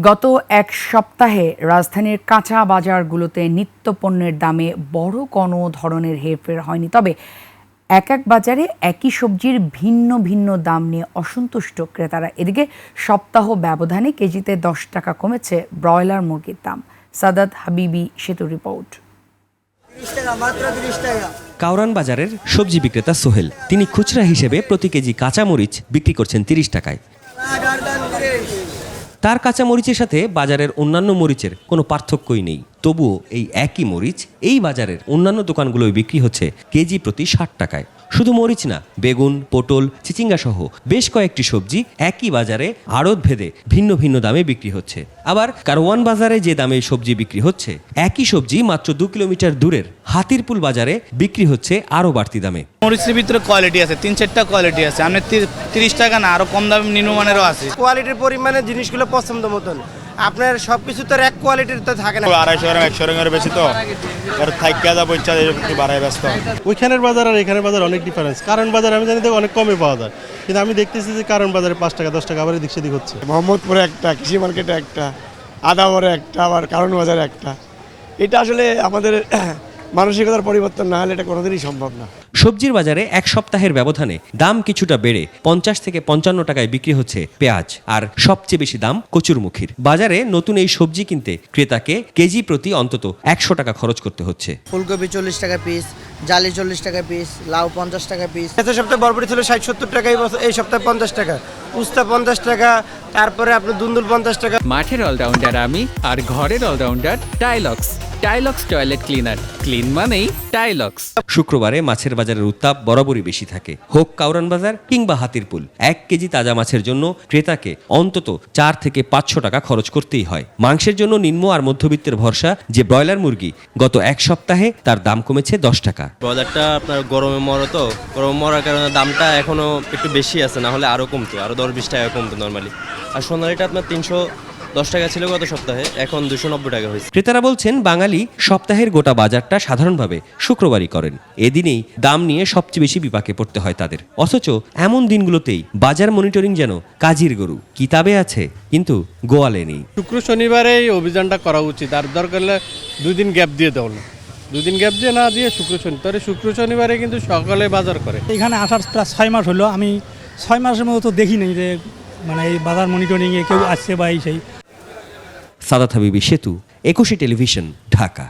গত এক সপ্তাহে রাজধানীর কাঁচা বাজারগুলোতে নিত্যপণ্যের দামে বড় কোনো ধরনের হেরফের হয়নি। তবে এক এক বাজারে একই সবজির ভিন্ন ভিন্ন দাম নিয়ে অসন্তুষ্ট ক্রেতারা। এদিকে সপ্তাহ ব্যবধানে কেজিতে 10 টাকা কমেছে ব্রয়লার মুরগির দাম। সাদাত হাবিবি সেতু রিপোর্ট। কাউরান বাজারের সবজি বিক্রেতা সোহেল, তিনি খুচরা হিসেবে প্রতি কেজি কাঁচামরিচ বিক্রি করছেন 30 টাকায়। তার কাঁচামরিচের সাথে বাজারের অন্যান্য মরিচের কোনো পার্থক্যই নেই। তবুও এই একই মরিচ এই বাজারের অন্যান্য দোকানগুলোয় বিক্রি হচ্ছে কেজি প্রতি 60 টাকায়। শুধু মরিচ না, বেগুন, পটল, চিচিঙ্গা সহ বেশ কয়েকটি সবজি একই বাজারে আড়ত ভেদে ভিন্ন ভিন্ন দামে বিক্রি হচ্ছে। আবার কারওয়ান বাজারে যে দামে সবজি বিক্রি হচ্ছে, একই সবজি মাত্র 2 কিলোমিটার দূরের হাতিরপুল বাজারে বিক্রি হচ্ছে আরও বাড়তি দামে। মরিচের ভিতরে কোয়ালিটি আছে, 3-4টা কোয়ালিটি আছে। আপনি 30 টাকা না, আরো কম দামে নিম্নমানেরও আছে। কোয়ালিটির পরিমাণে জিনিসগুলো পছন্দ মতন, আপনার সবকিছু তো এক কোয়ালিটির তো থাকে না। 250 গ্রাম 100 গ্রামের বেশি তো আর থাইকা যা বলছে একটু বাড়ায় ব্যস্ত। ওইখানের বাজার আর এখানের বাজার অনেক ডিফারেন্স। কারণ বাজার আমি জানি তো অনেক কমে পাওয়া যায়, কিন্তু আমি দেখতেছি যে কারণ বাজারে 5 টাকা 10 টাকা আবার এদিক সেদিক হচ্ছে। মোহাম্মদপুরে একটা, কৃষি মার্কেটে একটা, আদাবরে একটা, আবার কারণ বাজারে একটা। এটা আসলে আমাদের মানসিকতার পরিবর্তন না হলে এটা কোনোদিনই সম্ভব না। সবজির বাজারে এক সপ্তাহের ব্যবধানে দাম কিছুটা বেড়ে 50 থেকে 55 টাকায় বিক্রি হচ্ছে পেঁয়াজ, আর সবচেয়ে বেশি দাম কচুরমুখীর। বাজারে নতুন এই সবজি কিনতে ক্রেতাকে কেজি প্রতি অন্তত 100 টাকা খরচ করতে হচ্ছে। ফুলকপি 40 টাকা পিস, জালি 40 টাকা পিস, লাউ 50 টাকা পিস। গত সপ্তাহে বরবটি ছিল 60-70 টাকা, এই সপ্তাহে 50 টাকা, উস্তা 50 টাকা, তারপরে আপনার দুন্দুল 50 টাকা। মাঠের অলরাউন্ডার আমি, আর ঘরের allrounder Tylox. Tylox toilet cleaner, clean মানেই টাইলক্স। শুক্রবারে মাছের বাজারের উত্তাপ বরাবরই বেশি থাকে, হোক কাউরান বাজার কিংবা হাতিরপুল। 1 কেজি তাজা মাছের জন্য ক্রেতাকে অন্তত 4 থেকে 500 টাকা খরচ করতেই হয়। মাংসের জন্য নিম্ন আর মধ্যবিত্তের ভরসা যে ব্রয়লার মুরগি, গত এক সপ্তাহে তার দাম কমেছে 10 টাকা। ব্রয়লারটা আপনার গরমে মরে, তো গরমে মরার কারণে দামটা এখনো একটু বেশি আছে, না হলে আরো কমতো, আরো 10-20 টাকা কমতো নর্মালি। আর সোনালিটা আপনার 310 টাকা ছিল গত সপ্তাহে, এখন 290 টাকা হয়েছে। ক্রেতারা বলছেন বাঙালি সপ্তাহের গোটা বাজারটা সাধারণভাবে শুক্রবারই করেন। এদিনেই দাম নিয়ে সবচেয়ে বেশি বিপাকে পড়তে হয় তাদের। অথচ এমন দিনগুলোতেই বাজার মনিটরিং যেন কাজীর গরু, কিতাবে আছে কিন্তু গোয়ালে নেই। শুক্র শনিবারে এই অভিযানটা করা উচিত, আর দরকার হলে 2 দিন গ্যাপ দিয়ে দেওয়া, 2 দিন গ্যাপ দিয়ে না দিয়ে শুক্র শনিবারে কিন্তু সকালে বাজার করে। এখানে আসার প্রায় 6 মাস হলো, আমি 6 মাসের মতো তো দেখি নাই যে মানে এই বাজার মনিটরিংয়ে কেউ আসছে বা এই সেই। সাদাত হাবিবি সেতু, 21 টেলিভিশন, ঢাকা।